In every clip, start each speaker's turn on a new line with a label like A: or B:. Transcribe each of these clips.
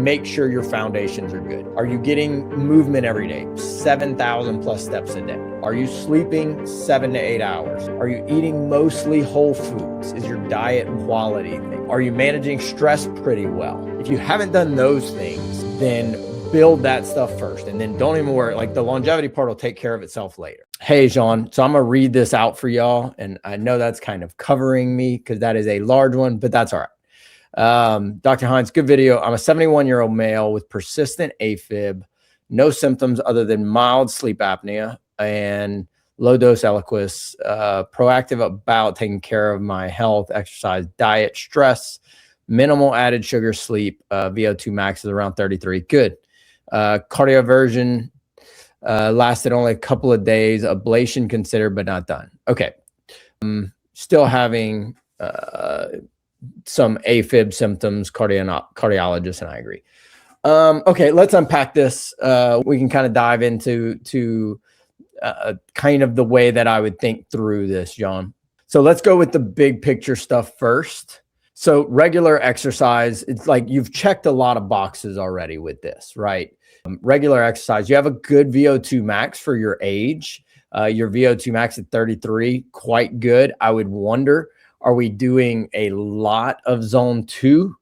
A: make sure your foundations are good. Are you getting movement every day? 7,000 plus steps a day. Are you sleeping 7 to 8 hours? Are you eating mostly whole foods? Is your diet quality? Are you managing stress pretty well? If you haven't done those things, then build that stuff first, and then don't even worry. Like, the longevity part will take care of itself later. Hey, Jean. So I'm going to read this out for y'all. And I know that's kind of covering me because that is a large one, but that's all right. Dr. Hines, good video. I'm a 71-year-old male with persistent AFib, no symptoms other than mild sleep apnea and low dose Eliquis, proactive about taking care of my health, exercise, diet, stress, minimal added sugar, sleep, VO2 max is around 33. Good. Cardioversion lasted only a couple of days. Ablation considered, but not done. Okay. Still having some AFib symptoms, cardiologist, and I agree. Okay, let's unpack this. We can kind of dive into kind of the way that I would think through this, John. So let's go with the big picture stuff first. So regular exercise, it's like you've checked a lot of boxes already with this, right? Regular exercise, you have a good VO2 max for your age. Your VO2 max at 33, quite good. I would wonder, are we doing a lot of zone 2?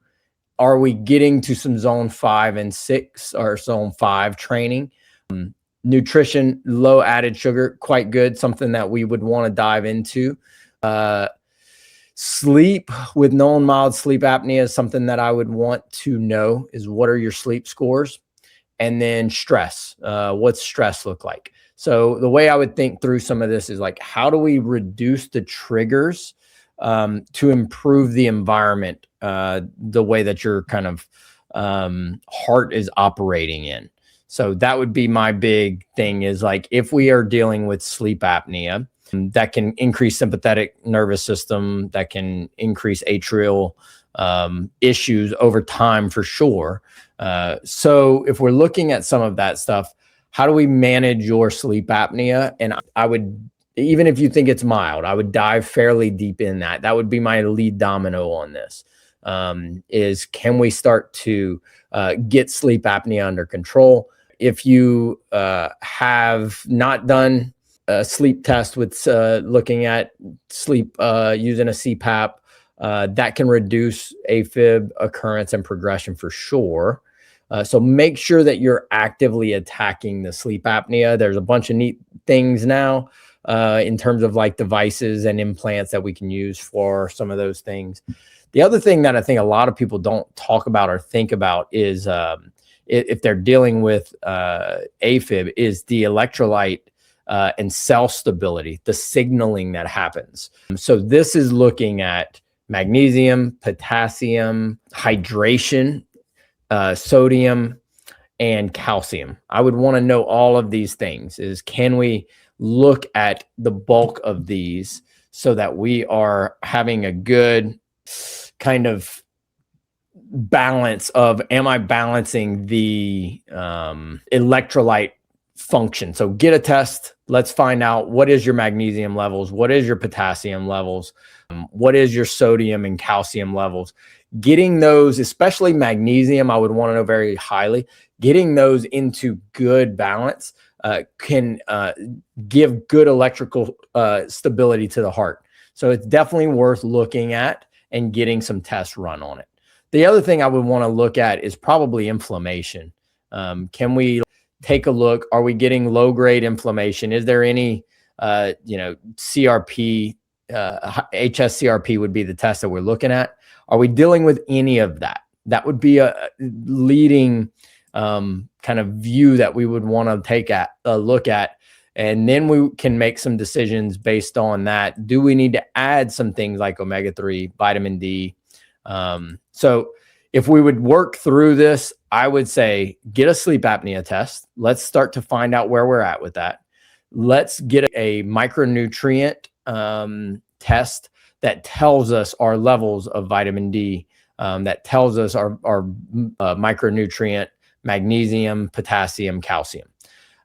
A: Are we getting to some zone 5 and 6 or zone 5 training? Nutrition, low added sugar, quite good. Something that we would want to dive into. Sleep with known mild sleep apnea is something that I would want to know is what are your sleep scores? And then stress, what's stress look like? So the way I would think through some of this is like, how do we reduce the triggers to improve the environment, the way that your kind of heart is operating in? So that would be my big thing is like, if we are dealing with sleep apnea, that can increase sympathetic nervous system, that can increase atrial issues over time for sure. So if we're looking at some of that stuff, how do we manage your sleep apnea? And I would, even if you think it's mild, I would dive fairly deep in that. That would be my lead domino on this, is can we start to get sleep apnea under control? If you have not done a sleep test with looking at sleep using a CPAP, that can reduce AFib occurrence and progression for sure. So make sure that you're actively attacking the sleep apnea. There's a bunch of neat things now in terms of like devices and implants that we can use for some of those things. The other thing that I think a lot of people don't talk about or think about is if they're dealing with AFib is the electrolyte and cell stability, the signaling that happens. So this is looking at magnesium, potassium, hydration, sodium, and calcium. I would want to know all of these things. Is can we look at the bulk of these so that we are having a good kind of balance of, am I balancing the electrolyte function? So get a test. Let's find out what is your magnesium levels, what is your potassium levels, what is your sodium and calcium levels. Getting those, especially magnesium, I would want to know very highly. Getting those into good balance can give good electrical stability to the heart. So it's definitely worth looking at and getting some tests run on it. The other thing I would want to look at is probably inflammation. Can we take a look? Are we getting low-grade inflammation? Is there any, CRP, HSCRP would be the test that we're looking at. Are we dealing with any of that? That would be a leading kind of view that we would want to take a look at. And then we can make some decisions based on that. Do we need to add some things like omega-3, vitamin D? So if we would work through this, I would say get a sleep apnea test. Let's start to find out where we're at with that. Let's get a micronutrient test that tells us our levels of vitamin D, that tells us our micronutrient, magnesium, potassium, calcium.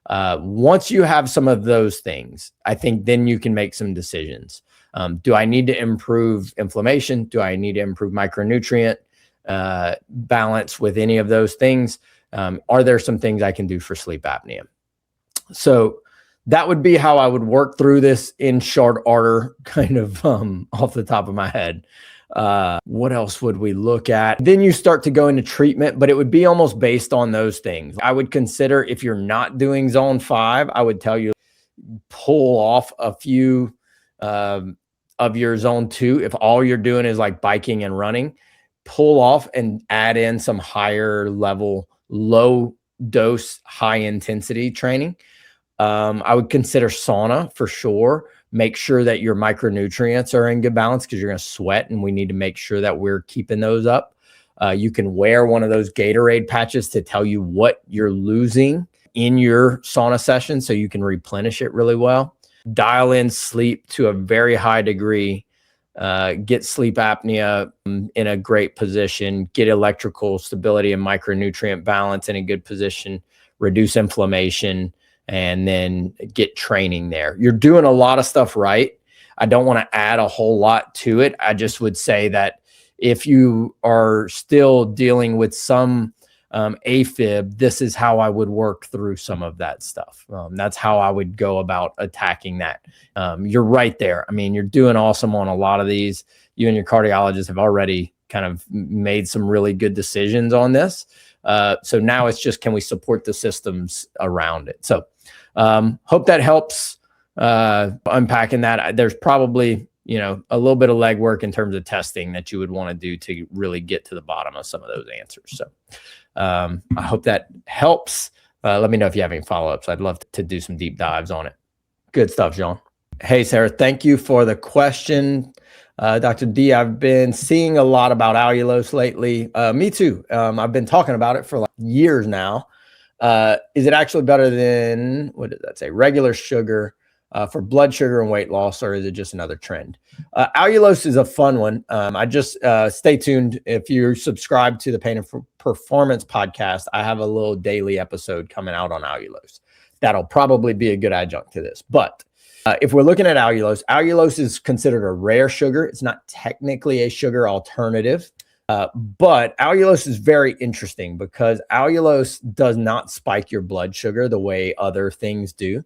A: Once you have some of those things, I think then you can make some decisions. Do I need to improve inflammation? Do I need to improve micronutrient? balance with any of those things? Are there some things I can do for sleep apnea? So that would be how I would work through this in short order, kind of off the top of my head. What else would we look at? Then you start to go into treatment, but it would be almost based on those things. I would consider, if you're not doing zone 5, I would tell you pull off a few of your zone 2. If all you're doing is like biking and running, pull off and add in some higher level, low dose, high intensity training. I would consider sauna for sure. Make sure that your micronutrients are in good balance, because you're going to sweat, and we need to make sure that we're keeping those up. You can wear one of those Gatorade patches to tell you what you're losing in your sauna session, so you can replenish it really well. Dial in sleep to a very high degree. Get sleep apnea in a great position. Get electrical stability and micronutrient balance in a good position. Reduce inflammation. And then get training there. You're doing a lot of stuff right. I don't want to add a whole lot to it. I just would say that if you are still dealing with some AFib, this is how I would work through some of that stuff. That's how I would go about attacking that. You're right there. I mean, you're doing awesome on a lot of these. You and your cardiologist have already kind of made some really good decisions on this. So now it's just, can we support the systems around it? So hope that helps unpacking that. There's probably, a little bit of legwork in terms of testing that you would want to do to really get to the bottom of some of those answers. So I hope that helps. Let me know if you have any follow-ups. I'd love to do some deep dives on it. Good stuff, John. Hey, Sarah, thank you for the question. Dr. D, I've been seeing a lot about allulose lately. Me too. I've been talking about it for like years now. Is it actually better than, what did that say, regular sugar for blood sugar and weight loss, or is it just another trend? Allulose is a fun one. I just stay tuned. If you subscribe to the Pain and Performance podcast, I have a little daily episode coming out on allulose. That'll probably be a good adjunct to this. But if we're looking at allulose, allulose is considered a rare sugar. It's not technically a sugar alternative. But allulose is very interesting because allulose does not spike your blood sugar the way other things do,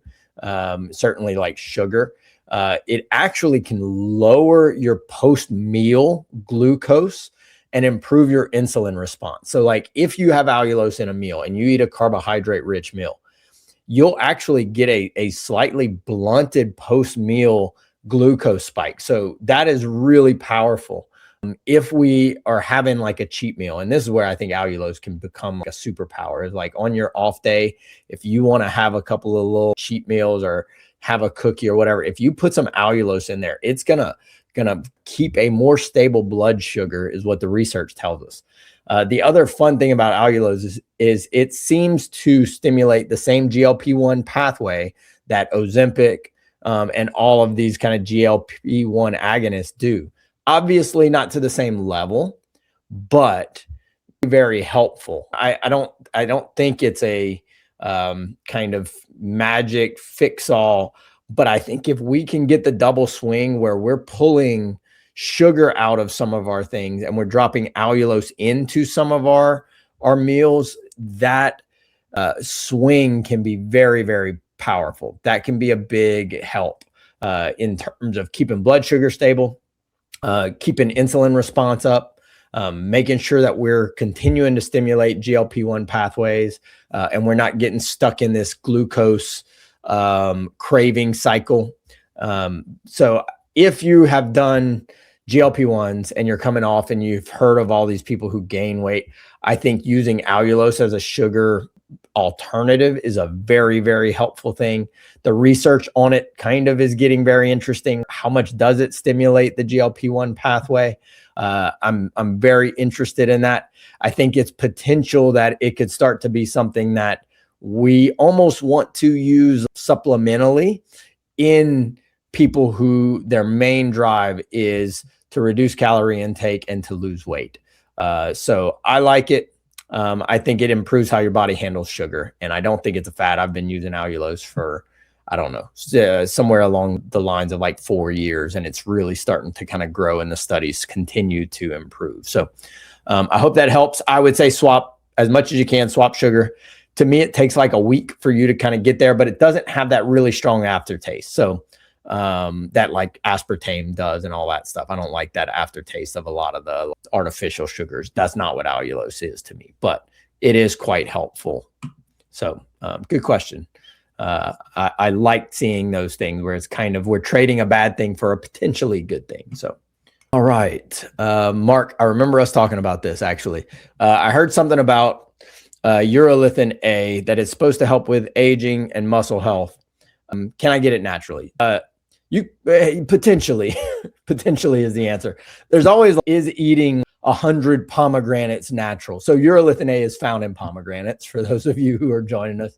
A: certainly like sugar. It actually can lower your post-meal glucose and improve your insulin response. So like if you have allulose in a meal and you eat a carbohydrate-rich meal, you'll actually get a slightly blunted post-meal glucose spike. So that is really powerful. If we are having like a cheat meal, and this is where I think allulose can become like a superpower, is like on your off day, if you want to have a couple of little cheat meals or have a cookie or whatever, if you put some allulose in there, it's gonna keep a more stable blood sugar, is what the research tells us. The other fun thing about allulose is it seems to stimulate the same GLP-1 pathway that Ozempic and all of these kind of GLP-1 agonists do. Obviously not to the same level, but very helpful. I don't think it's a kind of magic fix all, but I think if we can get the double swing where we're pulling sugar out of some of our things and we're dropping allulose into some of our meals, that swing can be very, very powerful. That can be a big help in terms of keeping blood sugar stable, keeping insulin response up, making sure that we're continuing to stimulate GLP-1 pathways, and we're not getting stuck in this glucose craving cycle. So if you have done GLP-1s and you're coming off and you've heard of all these people who gain weight, I think using allulose as a sugar alternative is a very, very helpful thing. The research on it kind of is getting very interesting. How much does it stimulate the GLP-1 pathway? I'm very interested in that. I think it's potential that it could start to be something that we almost want to use supplementally in people who their main drive is to reduce calorie intake and to lose weight. So I like it. I think it improves how your body handles sugar. And I don't think it's a fad. I've been using allulose for, I don't know, somewhere along the lines of like 4 years. And it's really starting to kind of grow, and the studies continue to improve. So I hope that helps. I would say swap as much as you can, swap sugar. To me, it takes like a week for you to kind of get there, but it doesn't have that really strong aftertaste. So that like aspartame does and all that stuff. I don't like that aftertaste of a lot of the artificial sugars. That's not what allulose is to me, but it is quite helpful. So good question. I like seeing those things where it's kind of, we're trading a bad thing for a potentially good thing. So, all right. Mark, I remember us talking about this actually. I heard something about urolithin A that is supposed to help with aging and muscle health. Can I get it naturally? You potentially is the answer. There's always, is eating 100 pomegranates natural? So urolithin A is found in pomegranates for those of you who are joining us.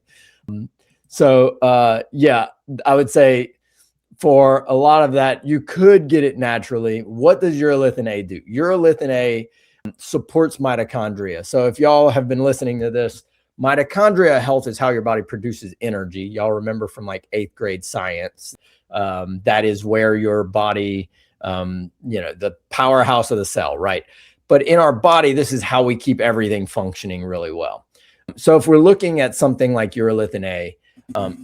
A: Yeah, I would say for a lot of that, you could get it naturally. What does urolithin A do? Urolithin A supports mitochondria. So if y'all have been listening to this, mitochondria health is how your body produces energy. Y'all remember from like 8th grade science. That is where your body, the powerhouse of the cell, right? But in our body, this is how we keep everything functioning really well. So if we're looking at something like urolithin A,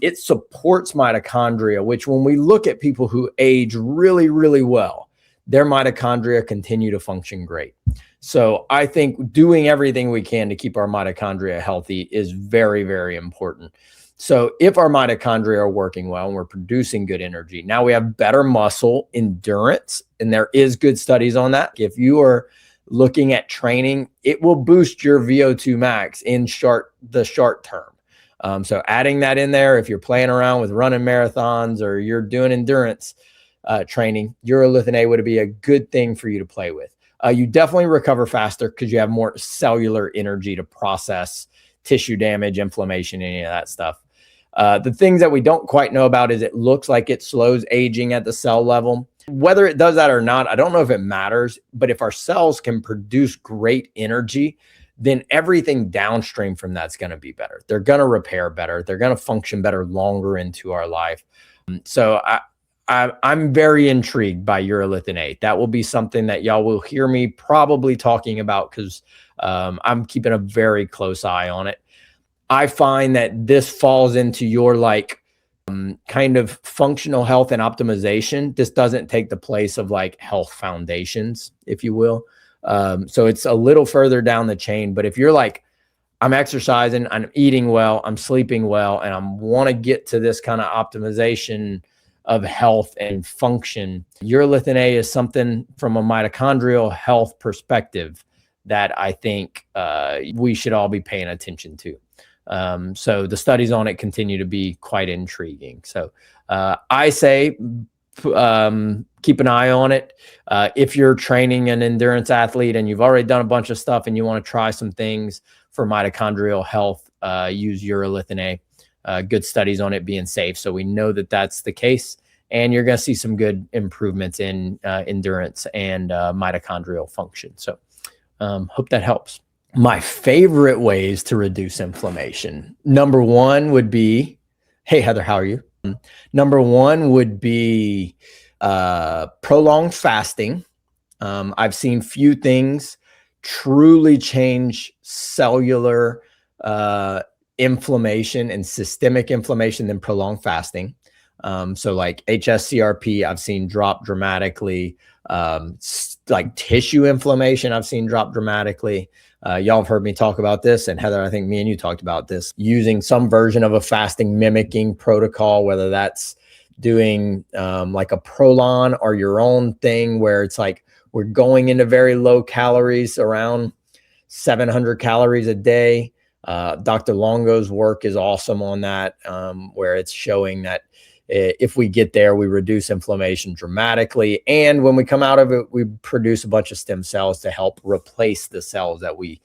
A: it supports mitochondria, which when we look at people who age really, really well, their mitochondria continue to function great. So I think doing everything we can to keep our mitochondria healthy is very, very important. So if our mitochondria are working well and we're producing good energy, now we have better muscle endurance, and there is good studies on that. If you are looking at training, it will boost your VO2 max in the short term. So adding that in there, if you're playing around with running marathons or you're doing endurance training, urolithin A would be a good thing for you to play with. You definitely recover faster because you have more cellular energy to process tissue damage, inflammation, any of that stuff. The things that we don't quite know about is it looks like it slows aging at the cell level. Whether it does that or not, I don't know if it matters, but if our cells can produce great energy, then everything downstream from that's going to be better. They're going to repair better. They're going to function better longer into our life. So I'm very intrigued by urolithin A. That will be something that y'all will hear me probably talking about because I'm keeping a very close eye on it. I find that this falls into your like kind of functional health and optimization. This doesn't take the place of like health foundations, if you will. So it's a little further down the chain. But if you're like, I'm exercising, I'm eating well, I'm sleeping well, and I want to get to this kind of optimization of health and function, urolithin A is something from a mitochondrial health perspective that I think we should all be paying attention to. So the studies on it continue to be quite intriguing. So I say keep an eye on it. If you're training an endurance athlete and you've already done a bunch of stuff and you want to try some things for mitochondrial health, use urolithin A. Good studies on it being safe. So we know that that's the case. And you're going to see some good improvements in endurance and mitochondrial function. So hope that helps. My favorite ways to reduce inflammation. Number one would be, hey, Heather, how are you? Number one would be prolonged fasting. I've seen few things truly change cellular inflammation and systemic inflammation than prolonged fasting. So like HSCRP, I've seen drop dramatically. Like tissue inflammation, I've seen drop dramatically. Y'all have heard me talk about this, and Heather, I think me and you talked about this, using some version of a fasting mimicking protocol, whether that's doing like a Prolon or your own thing where it's like we're going into very low calories, around 700 calories a day. Dr. Longo's work is awesome on that, where it's showing that if we get there, we reduce inflammation dramatically. And when we come out of it, we produce a bunch of stem cells to help replace the cells that we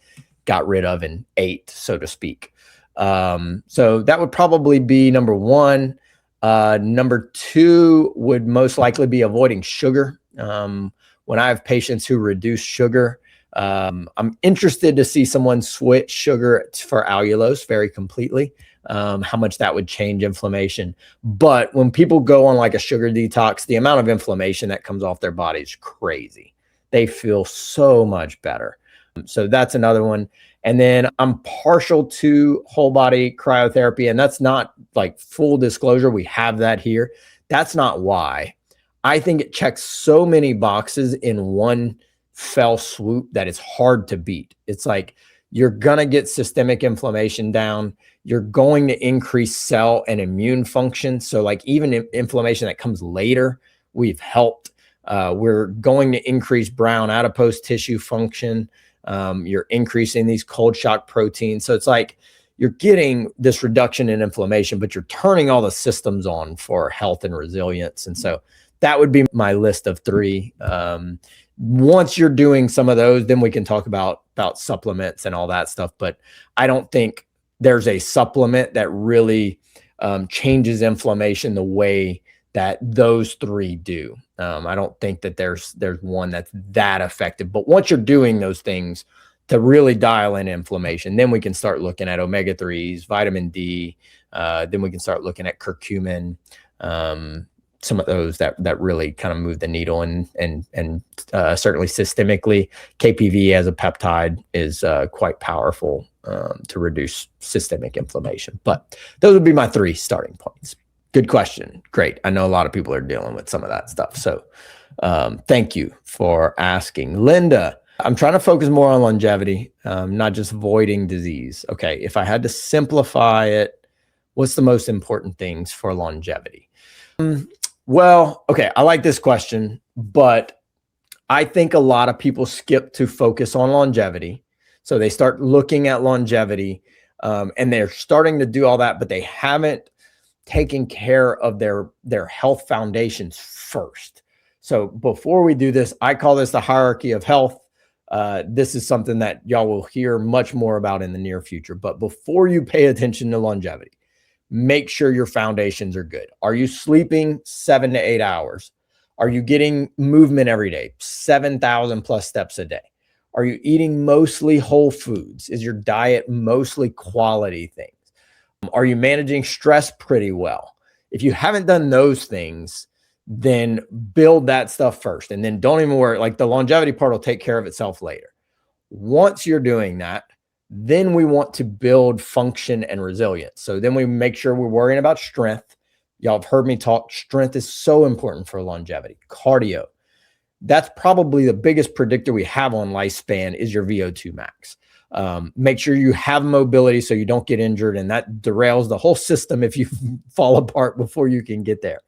A: got rid of and ate, so to speak. So that would probably be number one. Number two would most likely be avoiding sugar. When I have patients who reduce sugar, I'm interested to see someone switch sugar for allulose very completely. How much that would change inflammation. But when people go on like a sugar detox, the amount of inflammation that comes off their body is crazy. They feel so much better. So that's another one. And then I'm partial to whole body cryotherapy. And that's not like full disclosure. We have that here. That's not why. I think it checks so many boxes in one fell swoop that it's hard to beat. It's like you're going to get systemic inflammation down. You're going to increase cell and immune function. So like even inflammation that comes later, we've helped. We're going to increase brown adipose tissue function. You're increasing these cold shock proteins. So it's like you're getting this reduction in inflammation, but you're turning all the systems on for health and resilience. And so that would be my list of 3. Once you're doing some of those, then we can talk about supplements and all that stuff. But I don't think there's a supplement that really changes inflammation the way that those 3 do. I don't think that there's one that's that effective. But once you're doing those things to really dial in inflammation, then we can start looking at omega-3s, vitamin D. Then we can start looking at curcumin. Some of those that really kind of move the needle, and certainly systemically, KPV as a peptide is quite powerful to reduce systemic inflammation. But those would be my 3 starting points. Good question. Great. I know a lot of people are dealing with some of that stuff. So thank you for asking. Linda, I'm trying to focus more on longevity, not just avoiding disease. Okay. If I had to simplify it, what's the most important things for longevity? Well, okay, I like this question, but I think a lot of people skip to focus on longevity. So they start looking at longevity and they're starting to do all that, but they haven't taken care of their health foundations first. So before we do this, I call this the hierarchy of health. This is something that y'all will hear much more about in the near future. But before you pay attention to longevity, make sure your foundations are good. Are you sleeping 7 to 8 hours? Are you getting movement every day? 7,000 plus steps a day? Are you eating mostly whole foods? Is your diet mostly quality things? Are you managing stress pretty well? If you haven't done those things, then build that stuff first. And then don't even worry, like the longevity part will take care of itself later. Once you're doing that, then we want to build function and resilience. So then we make sure we're worrying about strength. Y'all have heard me talk. Strength is so important for longevity. Cardio. That's probably the biggest predictor we have on lifespan is your VO2 max. Make sure you have mobility so you don't get injured, and that derails the whole system if you fall apart before you can get there.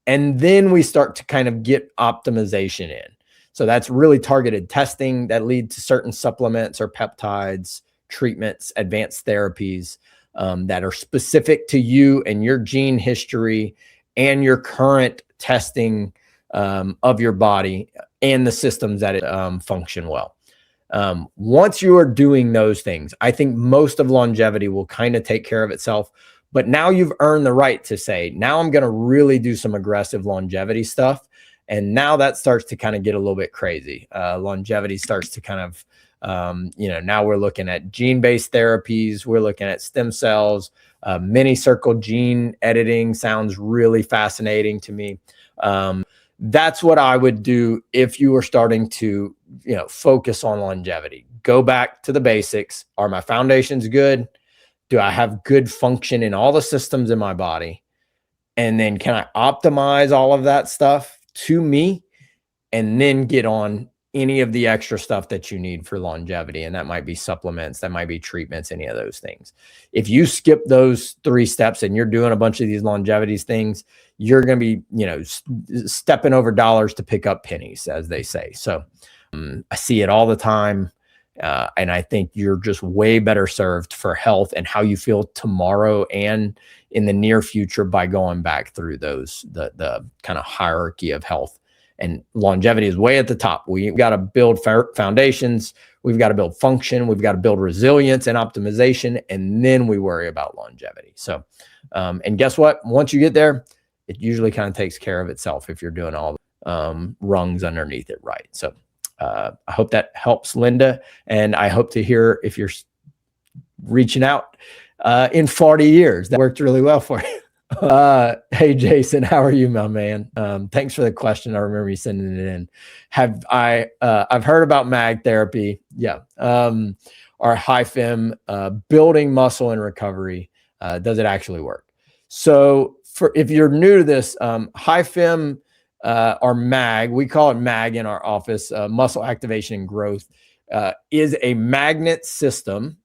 A: And then we start to kind of get optimization in. So that's really targeted testing that lead to certain supplements or peptides, treatments, advanced therapies that are specific to you and your gene history and your current testing of your body and the systems that it function well. Once you are doing those things, I think most of longevity will kind of take care of itself. But now you've earned the right to say, now I'm going to really do some aggressive longevity stuff. And now that starts to kind of get a little bit crazy. Longevity starts to kind of, now we're looking at gene-based therapies. We're looking at stem cells. Mini circle gene editing sounds really fascinating to me. That's what I would do if you were starting to, focus on longevity. Go back to the basics. Are my foundations good? Do I have good function in all the systems in my body? And then can I optimize all of that stuff to me and then get on any of the extra stuff that you need for longevity? And that might be supplements, that might be treatments, any of those things. If you skip those 3 steps and you're doing a bunch of these longevity things, you're going to be, stepping over dollars to pick up pennies, as they say. So I see it all the time. And I think you're just way better served for health and how you feel tomorrow and in the near future by going back through the kind of hierarchy of health. And longevity is way at the top. We've got to build foundations. We've got to build function. We've got to build resilience and optimization. And then we worry about longevity. So, and guess what? Once you get there, it usually kind of takes care of itself if you're doing all rungs underneath it right. So I hope that helps, Linda. And I hope to hear if you're reaching out in 40 years. That worked really well for you. Hey Jason, how are you, my man? Thanks for the question. I remember you sending it in. I've heard about mag therapy. Yeah. Or HiFim, building muscle in recovery. Does it actually work? So if you're new to this, HiFim, or mag, we call it mag in our office, muscle activation and growth, is a magnet system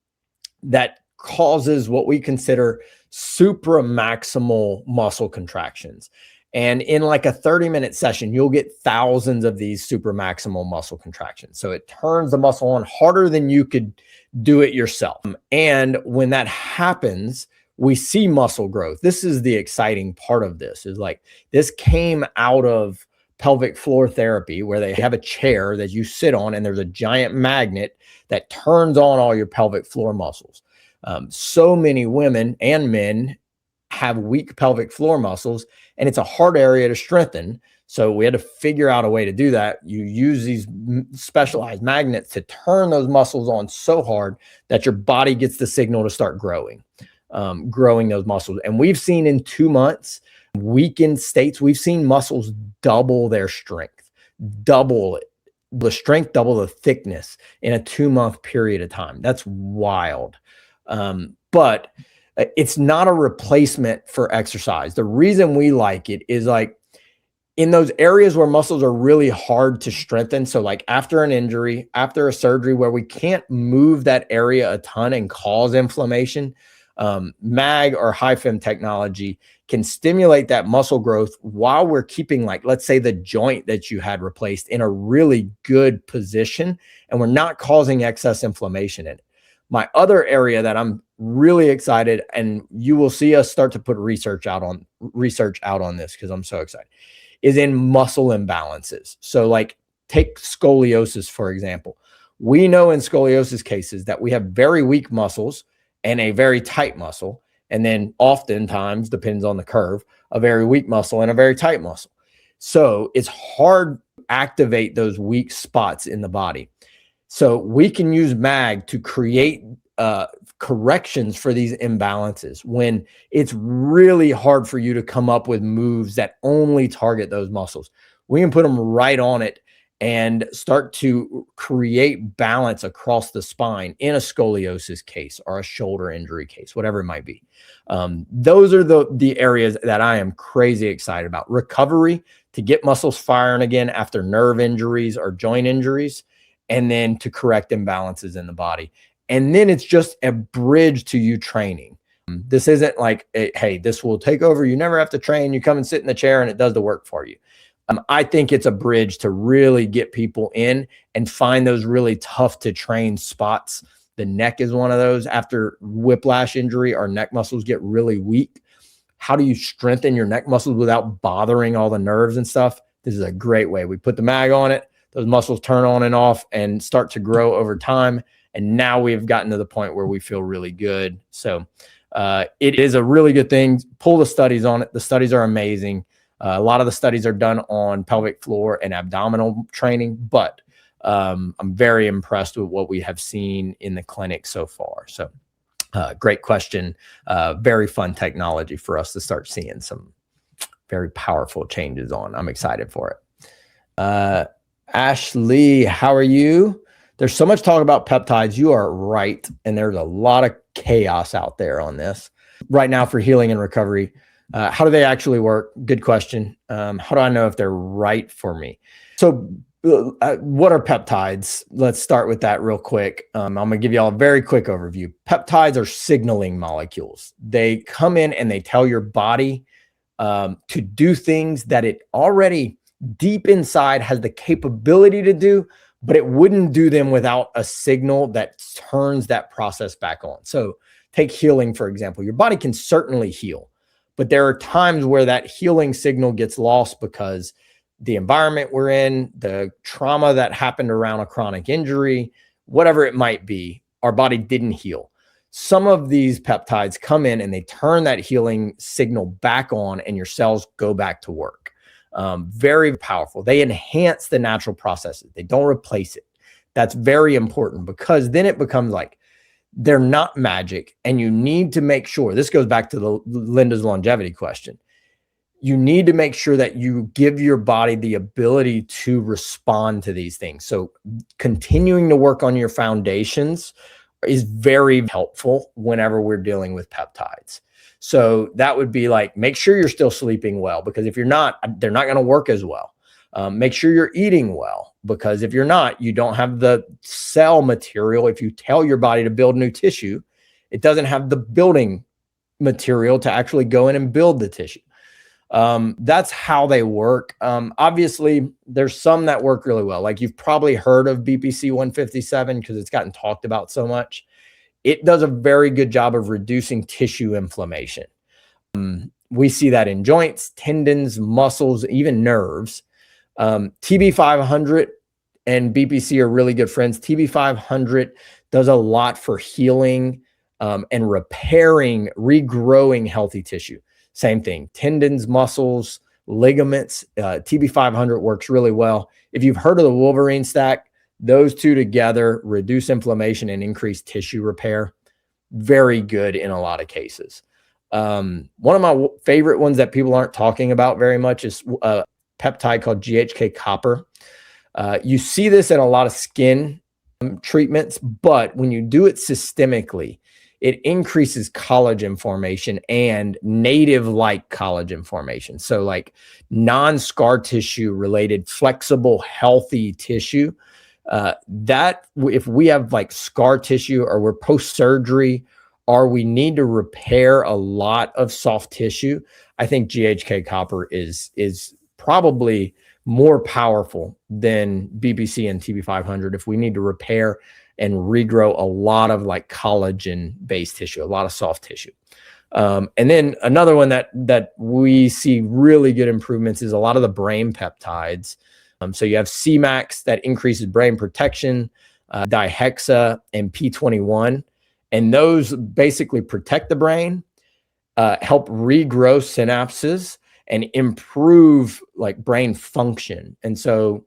A: that causes what we consider supramaximal muscle contractions. And in like a 30-minute session, you'll get thousands of these supramaximal muscle contractions. So it turns the muscle on harder than you could do it yourself. And when that happens, we see muscle growth. This is the exciting part of this, is like this came out of pelvic floor therapy, where they have a chair that you sit on and there's a giant magnet that turns on all your pelvic floor muscles. So many women and men have weak pelvic floor muscles, and it's a hard area to strengthen. So we had to figure out a way to do that. You use these specialized magnets to turn those muscles on so hard that your body gets the signal to start growing those muscles. And we've seen in 2 months, weakened states, we've seen muscles double their strength, double it, the strength, double the thickness in a 2-month period of time. That's wild. But it's not a replacement for exercise. The reason we like it is like in those areas where muscles are really hard to strengthen. So like after an injury, after a surgery where we can't move that area a ton and cause inflammation, mag or HiFim technology can stimulate that muscle growth while we're keeping, like, let's say the joint that you had replaced in a really good position, and we're not causing excess inflammation in it. My other area that I'm really excited, and you will see us start to put research out on this because I'm so excited, is in muscle imbalances. So like take scoliosis, for example. We know in scoliosis cases that we have very weak muscles and a very tight muscle. And then oftentimes, depends on the curve, a very weak muscle and a very tight muscle. So it's hard to activate those weak spots in the body. So we can use mag to create corrections for these imbalances when it's really hard for you to come up with moves that only target those muscles. We can put them right on it and start to create balance across the spine in a scoliosis case or a shoulder injury case, whatever it might be. Those are the areas that I am crazy excited about. Recovery, to get muscles firing again after nerve injuries or joint injuries, and then to correct imbalances in the body. And then it's just a bridge to you training. This isn't like, hey, this will take over. You never have to train. You come and sit in the chair and it does the work for you. I think it's a bridge to really get people in and find those really tough to train spots. The neck is one of those. After whiplash injury, our neck muscles get really weak. How do you strengthen your neck muscles without bothering all the nerves and stuff? This is a great way. We put the mag on it. Those muscles turn on and off and start to grow over time. And now we've gotten to the point where we feel really good. So it is a really good thing. Pull the studies on it. The studies are amazing. A lot of the studies are done on pelvic floor and abdominal training, but I'm very impressed with what we have seen in the clinic so far. So great question. Very fun technology for us to start seeing some very powerful changes on. I'm excited for it. Ashley, how are you? There's so much talk about peptides. You are right. And there's a lot of chaos out there on this right now for healing and recovery. How do they actually work? Good question. How do I know if they're right for me? So what are peptides? Let's start with that real quick. I'm going to give you all a very quick overview. Peptides are signaling molecules. They come in and they tell your body to do things that it already deep inside has the capability to do, but it wouldn't do them without a signal that turns that process back on. So take healing, for example. Your body can certainly heal, but there are times where that healing signal gets lost because the environment we're in, the trauma that happened around a chronic injury, whatever it might be, our body didn't heal. Some of these peptides come in and they turn that healing signal back on and your cells go back to work. Very powerful. They enhance the natural processes. They don't replace it. That's very important because then it becomes like they're not magic. And you need to make sure, this goes back to the Linda's longevity question. You need to make sure that you give your body the ability to respond to these things. So continuing to work on your foundations is very helpful whenever we're dealing with peptides. So that would be like, make sure you're still sleeping well, because if you're not, they're not going to work as well. Make sure you're eating well, because if you're not, you don't have the cell material. If you tell your body to build new tissue, it doesn't have the building material to actually go in and build the tissue. That's how they work. Obviously, there's some that work really well. Like you've probably heard of BPC 157 because it's gotten talked about so much. It does a very good job of reducing tissue inflammation. We see that in joints, tendons, muscles, even nerves. TB500 and BPC are really good friends. TB500 does a lot for healing and repairing, regrowing healthy tissue. Same thing, tendons, muscles, ligaments. TB500 works really well. If you've heard of the Wolverine stack, those two together reduce inflammation and increase tissue repair. Very good in a lot of cases. One of my favorite ones that people aren't talking about very much is a peptide called GHK copper. You see this in a lot of skin treatments, but when you do it systemically, it increases collagen formation and native-like collagen formation. So like non-scar tissue related, flexible, healthy tissue, that if we have like scar tissue or we're post-surgery or we need to repair a lot of soft tissue, I think GHK copper is probably more powerful than BPC and TB500 if we need to repair and regrow a lot of like collagen-based tissue, a lot of soft tissue. And then another one that we see really good improvements is a lot of the brain peptides. So you have Cmax that increases brain protection, dihexa, and P21. And those basically protect the brain, help regrow synapses, and improve like brain function. And so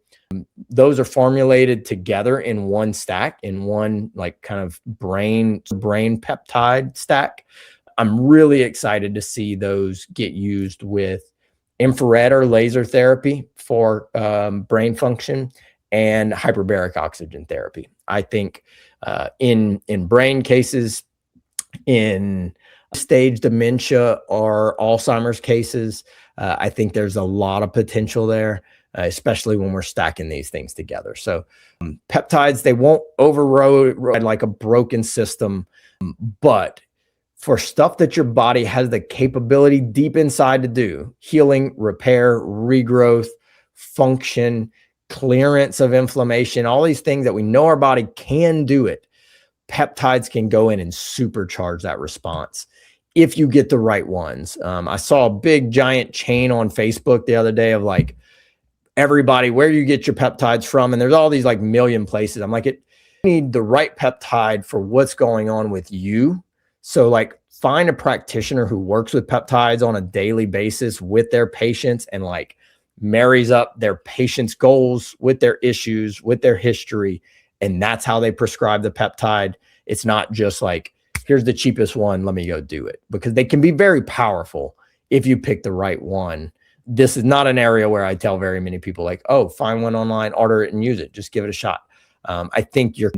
A: those are formulated together in one stack, in one like kind of brain peptide stack. I'm really excited to see those get used with infrared or laser therapy for brain function and hyperbaric oxygen therapy. I think in brain cases, in stage dementia or Alzheimer's cases, I think there's a lot of potential there, especially when we're stacking these things together. So peptides, they won't override like a broken system, but for stuff that your body has the capability deep inside to do, healing, repair, regrowth, function, clearance of inflammation, all these things that we know our body can do it, peptides can go in and supercharge that response if you get the right ones. I saw a big giant chain on Facebook the other day of like everybody, where you get your peptides from. And there's all these like million places. I'm like, you need the right peptide for what's going on with you. So like find a practitioner who works with peptides on a daily basis with their patients and like marries up their patient's goals with their issues, with their history. And that's how they prescribe the peptide. It's not just like, here's the cheapest one, let me go do it, because they can be very powerful if you pick the right one. This is not an area where I tell very many people like, oh, find one online, order it and use it. Just give it a shot. I think you're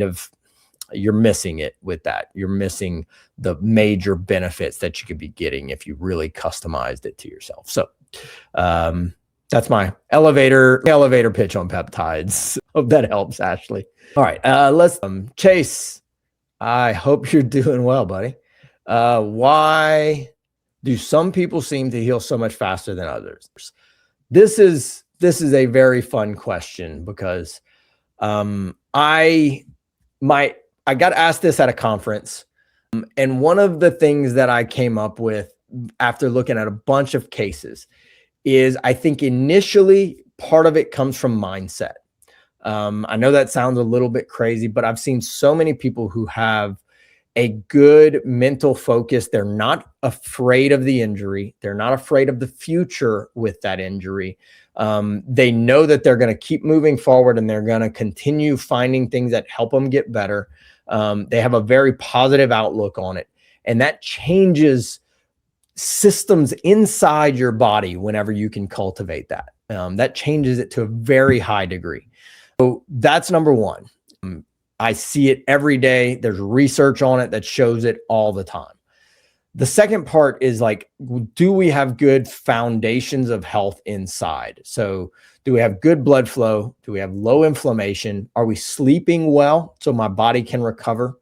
A: missing it with that. You're missing the major benefits that you could be getting if you really customized it to yourself. So that's my elevator pitch on peptides. Hope that helps, Ashley. All right, let's Chase. I hope you're doing well, buddy. Why do some people seem to heal so much faster than others? This is a very fun question because I got asked this at a conference, and one of the things that I came up with after looking at a bunch of cases is I think initially part of it comes from mindset. I know that sounds a little bit crazy, but I've seen so many people who have a good mental focus. They're not afraid of the injury. They're not afraid of the future with that injury. They know that they're going to keep moving forward and they're going to continue finding things that help them get better. They have a very positive outlook on it. And that changes systems inside your body whenever you can cultivate that. That changes it to a very high degree. So that's number one. I see it every day. There's research on it that shows it all the time. The second part is like, do we have good foundations of health inside? So do we have good blood flow? Do we have low inflammation? Are we sleeping well so my body can recover?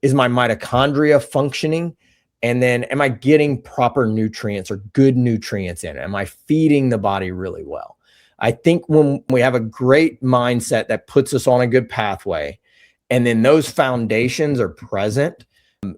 A: Is my mitochondria functioning? And then am I getting proper nutrients or good nutrients in? Am I feeding the body really well? I think when we have a great mindset that puts us on a good pathway, and then those foundations are present,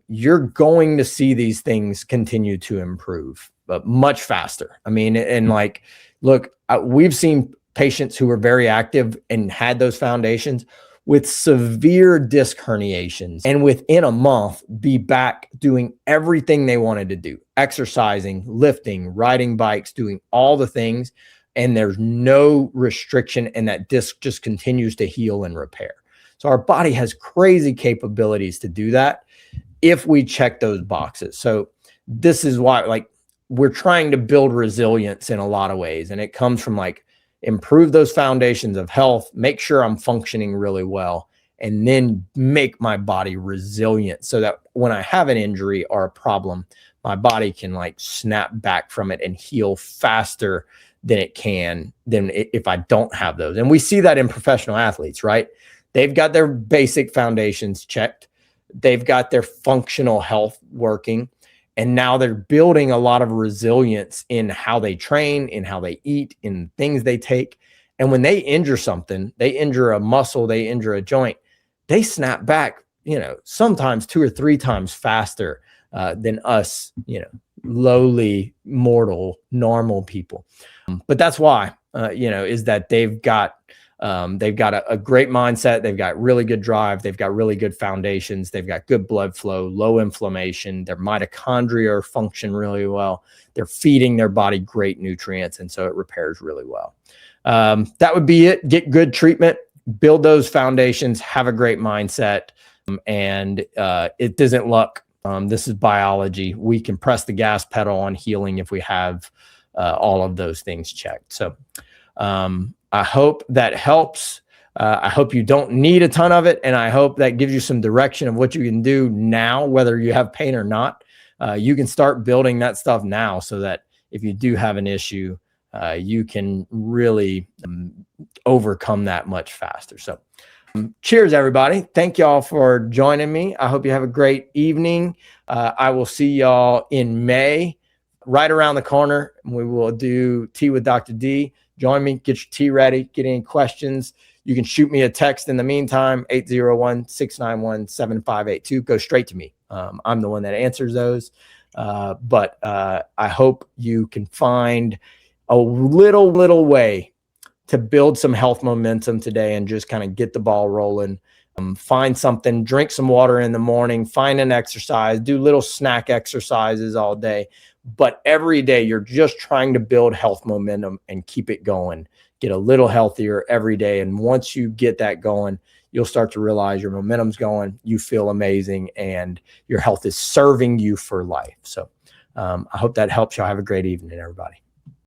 A: you're going to see these things continue to improve, but much faster. I mean, and like, look, we've seen patients who were very active and had those foundations with severe disc herniations, and within a month be back doing everything they wanted to do, exercising, lifting, riding bikes, doing all the things. And there's no restriction, and that disc just continues to heal and repair. So our body has crazy capabilities to do that if we check those boxes. So this is why, like, we're trying to build resilience in a lot of ways. And it comes from like, improve those foundations of health, make sure I'm functioning really well, and then make my body resilient so that when I have an injury or a problem, my body can like snap back from it and heal faster than it can than if I don't have those. And we see that in professional athletes, right? They've got their basic foundations checked. They've got their functional health working. And now they're building a lot of resilience in how they train, in how they eat, in things they take. And when they injure something, they injure a muscle, they injure a joint, they snap back, sometimes 2 or 3 times faster than us, lowly mortal, normal people. But that's why, is that they've got a great mindset. They've got really good drive. They've got really good foundations. They've got good blood flow, low inflammation. Their mitochondria function really well. They're feeding their body great nutrients. And so it repairs really well. That would be it. Get good treatment, build those foundations, have a great mindset. And it isn't luck. This is biology. We can press the gas pedal on healing if we have all of those things checked. So, I hope that helps. I hope you don't need a ton of it. And I hope that gives you some direction of what you can do now, whether you have pain or not. You can start building that stuff now so that if you do have an issue, you can really overcome that much faster. So cheers, everybody. Thank y'all for joining me. I hope you have a great evening. I will see y'all in May, right around the corner. We will do Tea with Dr. D. Join me, get your tea ready, get any questions. You can shoot me a text in the meantime, 801-691-7582. Go straight to me. I'm the one that answers those. But I hope you can find a little way to build some health momentum today and just kind of get the ball rolling. Find something, drink some water in the morning, find an exercise, do little snack exercises all day. But every day you're just trying to build health momentum and keep it going, get a little healthier every day. And once you get that going, you'll start to realize your momentum's going, you feel amazing, and your health is serving you for life. So I hope that helps. Y'all have a great evening, everybody.